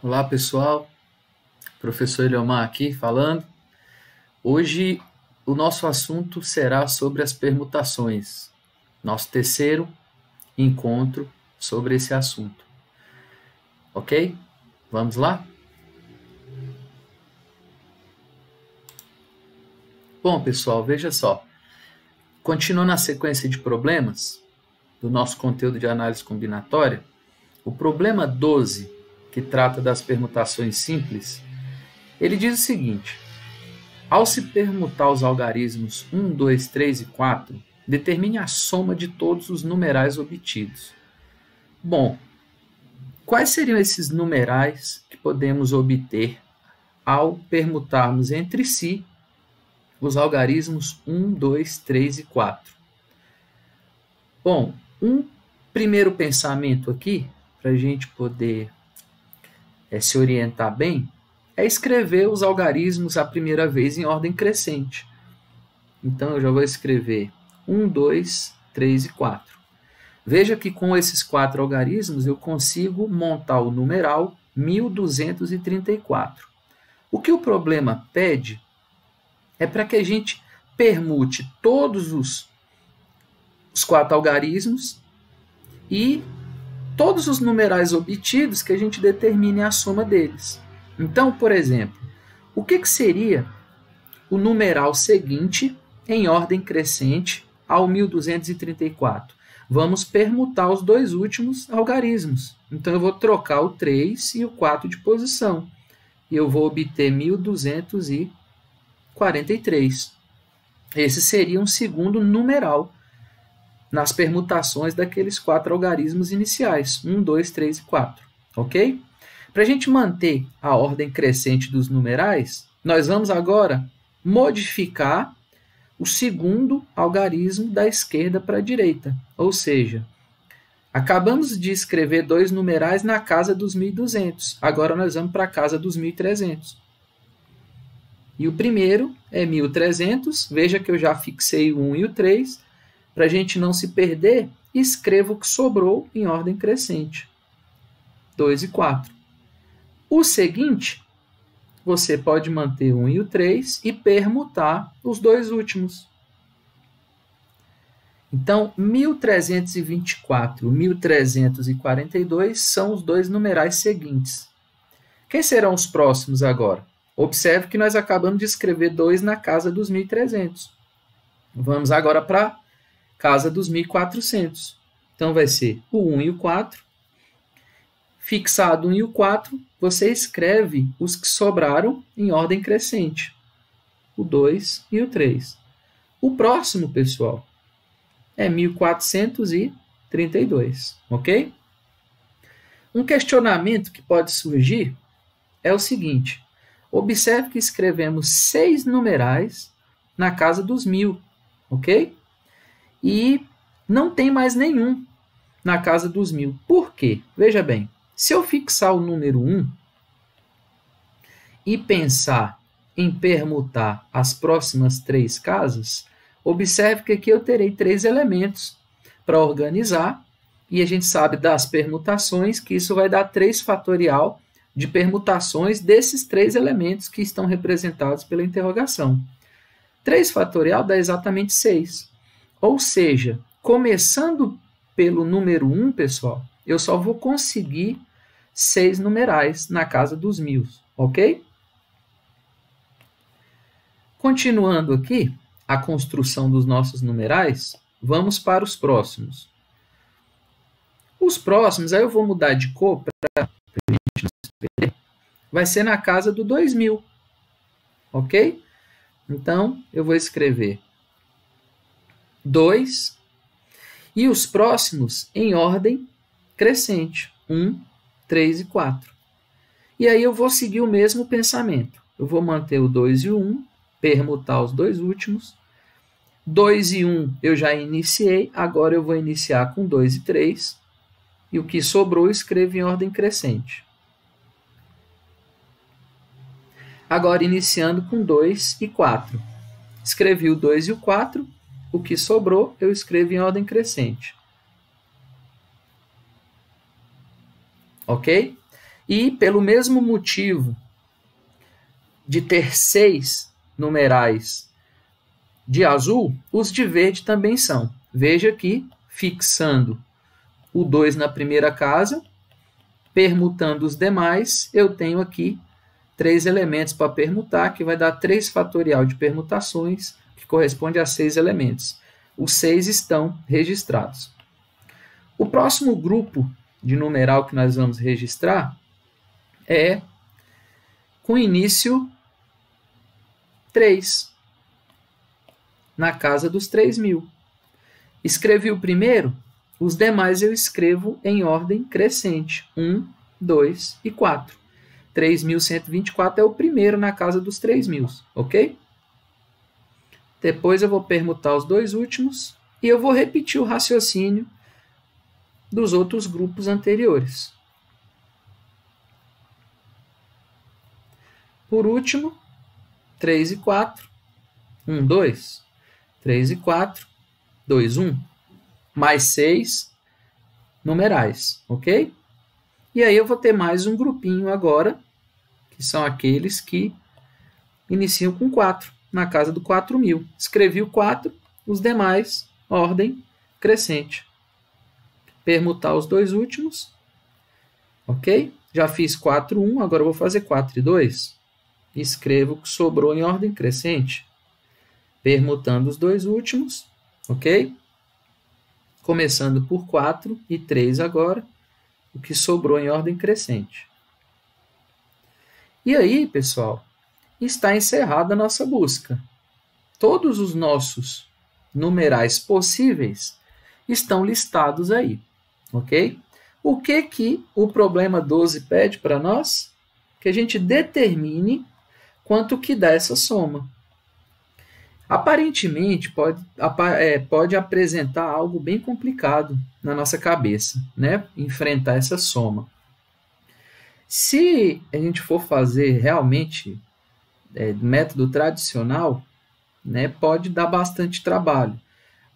Olá pessoal, professor Eliomar aqui falando. Hoje o nosso assunto será sobre as permutações, nosso terceiro encontro sobre esse assunto. Ok? Vamos lá? Bom pessoal, veja só, continuando a sequência de problemas do nosso conteúdo de análise combinatória, o problema 12, que trata das permutações simples, ele diz o seguinte: ao se permutar os algarismos 1, 2, 3 e 4, determine a soma de todos os numerais obtidos. Bom, quais seriam esses numerais que podemos obter ao permutarmos entre si os algarismos 1, 2, 3 e 4? Bom, um primeiro pensamento aqui, para a gente poder se orientar bem, é escrever os algarismos a primeira vez em ordem crescente. Então, eu já vou escrever 1, 2, 3 e 4. Veja que com esses 4 algarismos eu consigo montar o numeral 1234. O que o problema pede é para que a gente permute todos os 4 algarismos e todos os numerais obtidos que a gente determine a soma deles. Então, por exemplo, o que seria o numeral seguinte em ordem crescente ao 1234? Vamos permutar os dois últimos algarismos. Então, eu vou trocar o 3 e o 4 de posição. E eu vou obter 1243. Esse seria um segundo numeral nas permutações daqueles 4 algarismos iniciais, 1, 2, 3 e 4. Ok? Para a gente manter a ordem crescente dos numerais, nós vamos agora modificar o segundo algarismo da esquerda para a direita. Ou seja, acabamos de escrever 2 numerais na casa dos 1200. Agora nós vamos para a casa dos 1300. E o primeiro é 1300. Veja que eu já fixei o 1 e o 3. Para a gente não se perder, escrevo o que sobrou em ordem crescente. 2 e 4. O seguinte, você pode manter o 1 e o 3 e permutar os dois últimos. Então, 1324 e 1342 são os dois numerais seguintes. Quem serão os próximos agora? Observe que nós acabamos de escrever 2 na casa dos 1300. Vamos agora para a casa dos 1400. Então, vai ser o 1 e o 4. Fixado o 1 e o 4, você escreve os que sobraram em ordem crescente. O 2 e o 3. O próximo, pessoal, é 1432, ok? Um questionamento que pode surgir é o seguinte: observe que escrevemos 6 numerais na casa dos 1000, ok? E não tem mais nenhum na casa dos 1000. Por quê? Veja bem. Se eu fixar o número 1 e pensar em permutar as próximas 3 casas, observe que aqui eu terei 3 elementos para organizar, e a gente sabe das permutações que isso vai dar 3 fatorial de permutações desses 3 elementos que estão representados pela interrogação. 3 fatorial dá exatamente 6. Ou seja, começando pelo número 1, pessoal, eu só vou conseguir 6 numerais na casa dos 1000, ok? Continuando aqui a construção dos nossos numerais, vamos para os próximos. Os próximos, aí eu vou mudar de cor para a gente não se perder, vai ser na casa do 2000, ok? Então, eu vou escrever 2 e os próximos em ordem crescente, 1, 3 e 4. E aí eu vou seguir o mesmo pensamento. Eu vou manter o 2 e o 1, permutar os dois últimos. 2 e 1 eu já iniciei, agora eu vou iniciar com 2 e 3. E o que sobrou eu escrevo em ordem crescente. Agora iniciando com 2 e 4. Escrevi o 2 e o 4, o que sobrou eu escrevo em ordem crescente. Ok? E pelo mesmo motivo de ter 6 numerais de azul, os de verde também são. Veja que, fixando o 2 na primeira casa, permutando os demais, eu tenho aqui 3 elementos para permutar, que vai dar 3 fatorial de permutações, que corresponde a 6 elementos. Os 6 estão registrados. O próximo grupo de numeral que nós vamos registrar é com início 3, na casa dos 3.000. Escrevi o primeiro, os demais eu escrevo em ordem crescente, 1, 2 e 4. 3.124 é o primeiro na casa dos 3.000, ok? Depois eu vou permutar os 2 últimos e eu vou repetir o raciocínio dos outros grupos anteriores. Por último, 3 e 4, 1, 2, 3 e 4, 2, 1, mais 6 numerais, ok? E aí eu vou ter mais um grupinho agora, que são aqueles que iniciam com 4, na casa do 4.000. Escrevi o 4, os demais, ordem crescente. Permutar os 2 últimos, ok? Já fiz 4, 1, agora eu vou fazer 4 e 2. Escrevo o que sobrou em ordem crescente. Permutando os 2 últimos, ok? Começando por 4 e 3 agora, o que sobrou em ordem crescente. E aí, pessoal, está encerrada a nossa busca. Todos os nossos numerais possíveis estão listados aí, ok? O que o problema 12 pede para nós? Que a gente determine quanto que dá essa soma. Aparentemente, pode apresentar algo bem complicado na nossa cabeça, né? Enfrentar essa soma. Se a gente for fazer realmente método tradicional, né, pode dar bastante trabalho,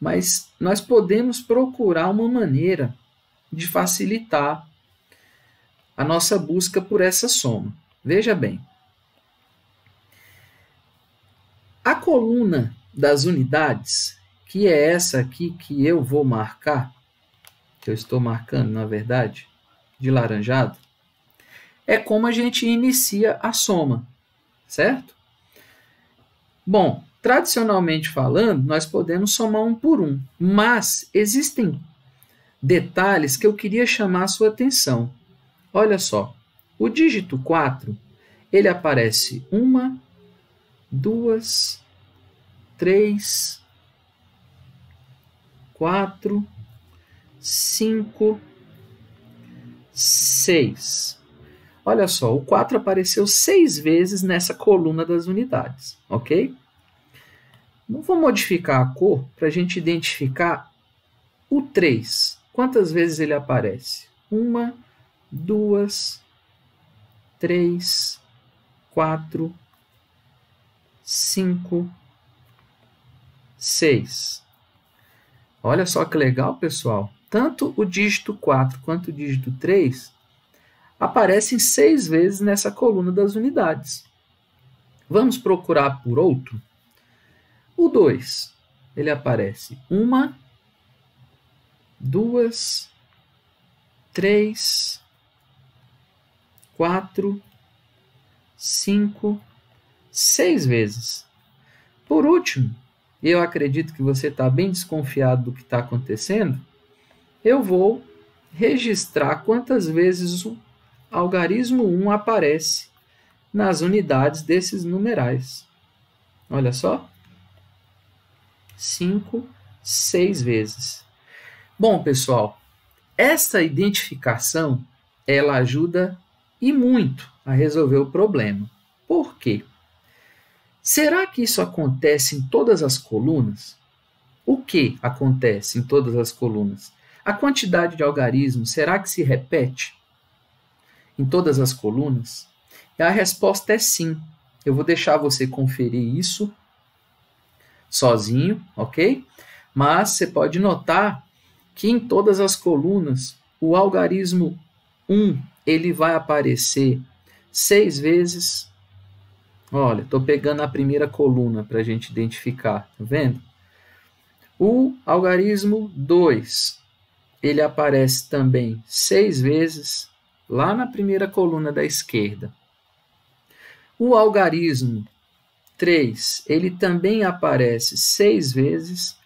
mas nós podemos procurar uma maneira de facilitar a nossa busca por essa soma. Veja bem, a coluna das unidades, que é essa aqui que eu vou marcar, que eu estou marcando, na verdade, de laranjado, é como a gente inicia a soma, certo? Bom, tradicionalmente falando, nós podemos somar 1 por 1, mas existem detalhes que eu queria chamar a sua atenção. Olha só, o dígito 4, ele aparece 1, 2, 3, 4, 5, 6. Olha só, o 4 apareceu 6 vezes nessa coluna das unidades, ok? Não vou modificar a cor para a gente identificar o 3. Quantas vezes ele aparece? 1, 2, 3, 4, 5, 6. Olha só que legal, pessoal. Tanto o dígito 4 quanto o dígito 3 aparecem 6 vezes nessa coluna das unidades. Vamos procurar por outro? O 2, ele aparece 1, 2, 3, 4, 5, 6 vezes. Por último, eu acredito que você está bem desconfiado do que está acontecendo, eu vou registrar quantas vezes o algarismo 1 aparece nas unidades desses numerais. Olha só. 5, 6 vezes. Bom, pessoal, essa identificação, ela ajuda e muito a resolver o problema. Por quê? Será que isso acontece em todas as colunas? O que acontece em todas as colunas? A quantidade de algarismos, será que se repete em todas as colunas? E a resposta é sim. Eu vou deixar você conferir isso sozinho, ok? Mas você pode notar que em todas as colunas o algarismo 1 ele vai aparecer 6 vezes. Olha, estou pegando a primeira coluna para a gente identificar, tá vendo? O algarismo 2, ele aparece também 6 vezes lá na primeira coluna da esquerda. O algarismo 3, ele também aparece 6 vezes.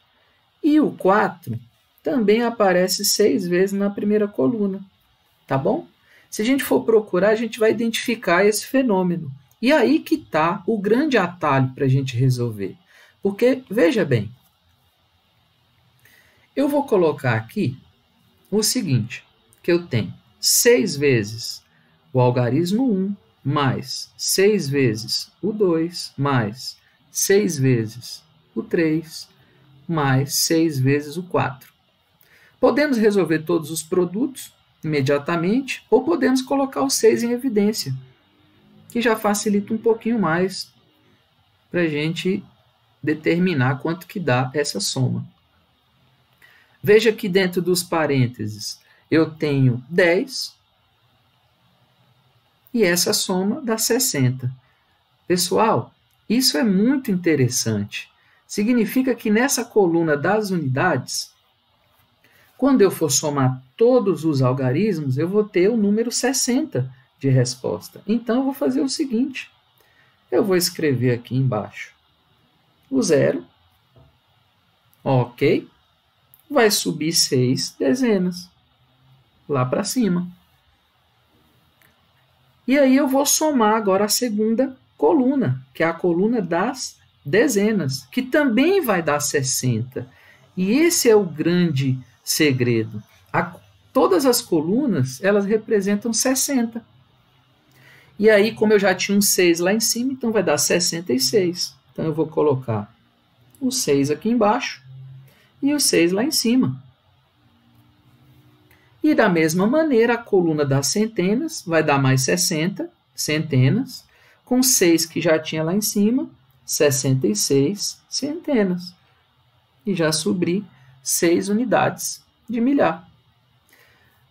E o 4 também aparece 6 vezes na primeira coluna. Tá bom? Se a gente for procurar, a gente vai identificar esse fenômeno. E aí que está o grande atalho para a gente resolver. Porque, veja bem, eu vou colocar aqui o seguinte, que eu tenho 6 vezes o algarismo 1, mais 6 vezes o 2, mais 6 vezes o 3, mais 6 vezes o 4. Podemos resolver todos os produtos imediatamente, ou podemos colocar o 6 em evidência, que já facilita um pouquinho mais para a gente determinar quanto que dá essa soma. Veja que dentro dos parênteses eu tenho 10 e essa soma dá 60. Pessoal, isso é muito interessante. Significa que nessa coluna das unidades, quando eu for somar todos os algarismos, eu vou ter o número 60 de resposta. Então, eu vou fazer o seguinte. Eu vou escrever aqui embaixo o 0. Ok. Vai subir 6 dezenas lá para cima. E aí eu vou somar agora a segunda coluna, que é a coluna das dezenas, que também vai dar 60. E esse é o grande segredo. Todas as colunas, elas representam 60. E aí, como eu já tinha um 6 lá em cima, então vai dar 66. Então eu vou colocar o 6 aqui embaixo e o 6 lá em cima. E da mesma maneira, a coluna das centenas vai dar mais 60 centenas, com 6 que já tinha lá em cima, 66 centenas. E já subi 6 unidades de milhar.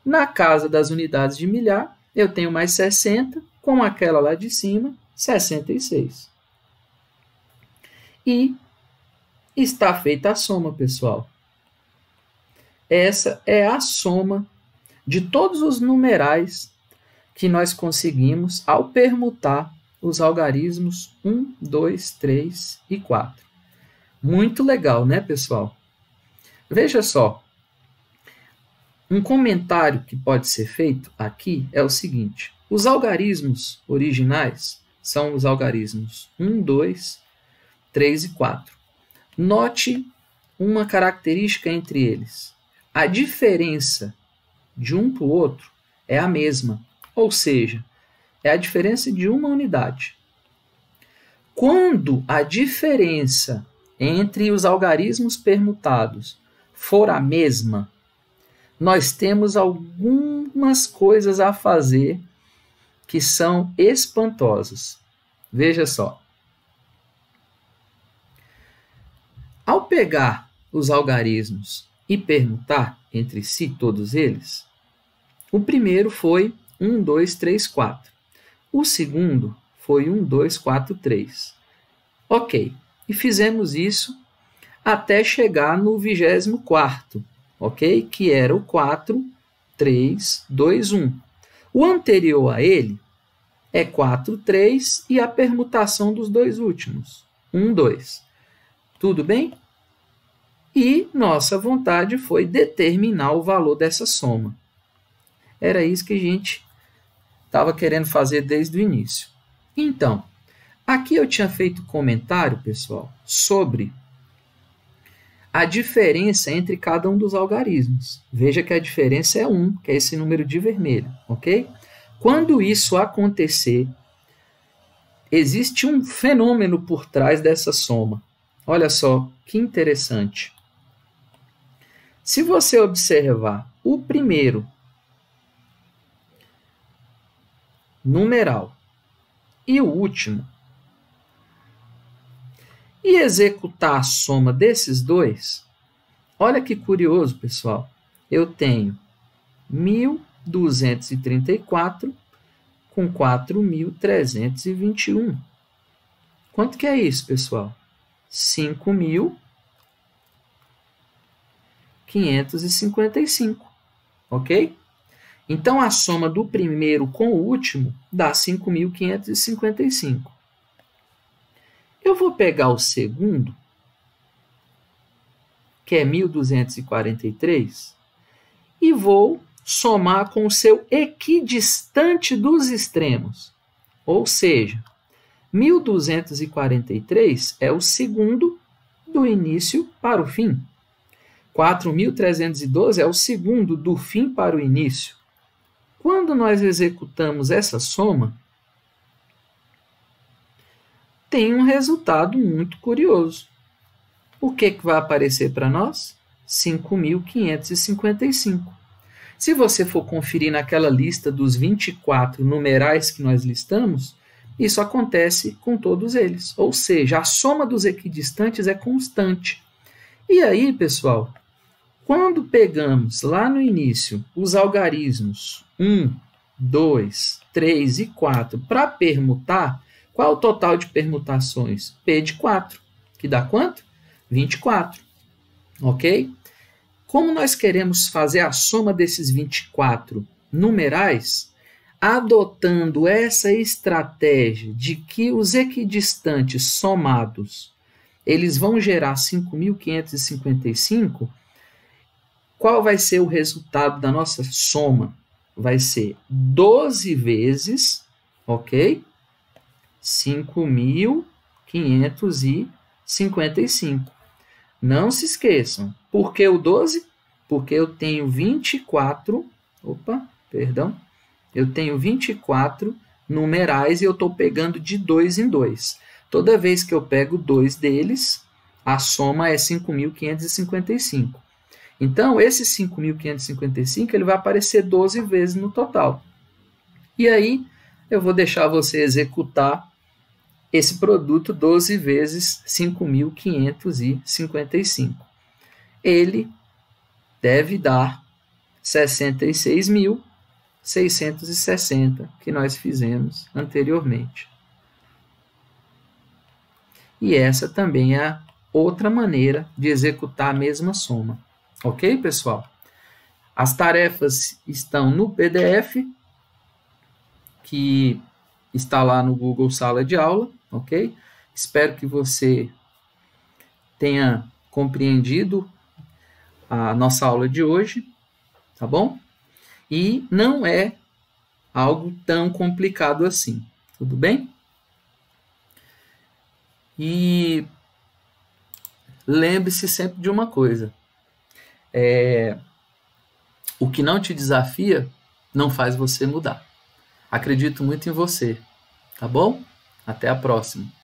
Na casa das unidades de milhar, eu tenho mais 60, com aquela lá de cima, 66. E está feita a soma, pessoal. Essa é a soma de todos os numerais que nós conseguimos ao permutar os algarismos 1, 2, 3 e 4. Muito legal, né, pessoal? Veja só. Um comentário que pode ser feito aqui é o seguinte. Os algarismos originais são os algarismos 1, 2, 3 e 4. Note uma característica entre eles. A diferença de um para o outro é a mesma, ou seja, é a diferença de uma unidade. Quando a diferença entre os algarismos permutados for a mesma, nós temos algumas coisas a fazer que são espantosas. Veja só. Ao pegar os algarismos e permutar entre si todos eles, o primeiro foi 1, 2, 3, 4. O segundo foi 1, 2, 4, 3. Ok. E fizemos isso até chegar no 24º, ok? Que era o 4, 3, 2, 1. O anterior a ele é 4, 3 e a permutação dos dois últimos, 1, 2. Tudo bem? E nossa vontade foi determinar o valor dessa soma. Era isso que a gente estava querendo fazer desde o início. Então, aqui eu tinha feito comentário, pessoal, sobre a diferença entre cada um dos algarismos. Veja que a diferença é 1, que é esse número de vermelho, ok? Quando isso acontecer, existe um fenômeno por trás dessa soma. Olha só, que interessante. Se você observar o primeiro numeral e o último, e executar a soma desses dois, olha que curioso, pessoal. Eu tenho 1.000 1.234 com 4.321. Quanto que é isso, pessoal? 5.555, ok? Então, a soma do primeiro com o último dá 5.555. Eu vou pegar o segundo, que é 1.243, e vou somar com o seu equidistante dos extremos. Ou seja, 1.243 é o segundo do início para o fim. 4.312 é o segundo do fim para o início. Quando nós executamos essa soma, tem um resultado muito curioso. O que vai aparecer para nós? 5.555. Se você for conferir naquela lista dos 24 numerais que nós listamos, isso acontece com todos eles. Ou seja, a soma dos equidistantes é constante. E aí, pessoal, quando pegamos lá no início os algarismos 1, 2, 3 e 4 para permutar, qual é o total de permutações? P de 4, que dá quanto? 24, ok? Como nós queremos fazer a soma desses 24 numerais, adotando essa estratégia de que os equidistantes somados, eles vão gerar 5.555, qual vai ser o resultado da nossa soma? Vai ser 12 vezes, ok? 5.555. Não se esqueçam. Por que o 12? Porque eu tenho 24... Eu tenho 24 numerais e eu estou pegando de 2 em 2. Toda vez que eu pego 2 deles, a soma é 5.555. Então, esse 5.555 ele vai aparecer 12 vezes no total. E aí, eu vou deixar você executar esse produto 12 vezes 5.555. Ele deve dar 66.660, que nós fizemos anteriormente. E essa também é outra maneira de executar a mesma soma. Ok, pessoal? As tarefas estão no PDF, que está lá no Google Sala de Aula, ok? Espero que você tenha compreendido a nossa aula de hoje, tá bom? E não é algo tão complicado assim, tudo bem? E lembre-se sempre de uma coisa, o que não te desafia não faz você mudar. Acredito muito em você, tá bom? Até a próxima.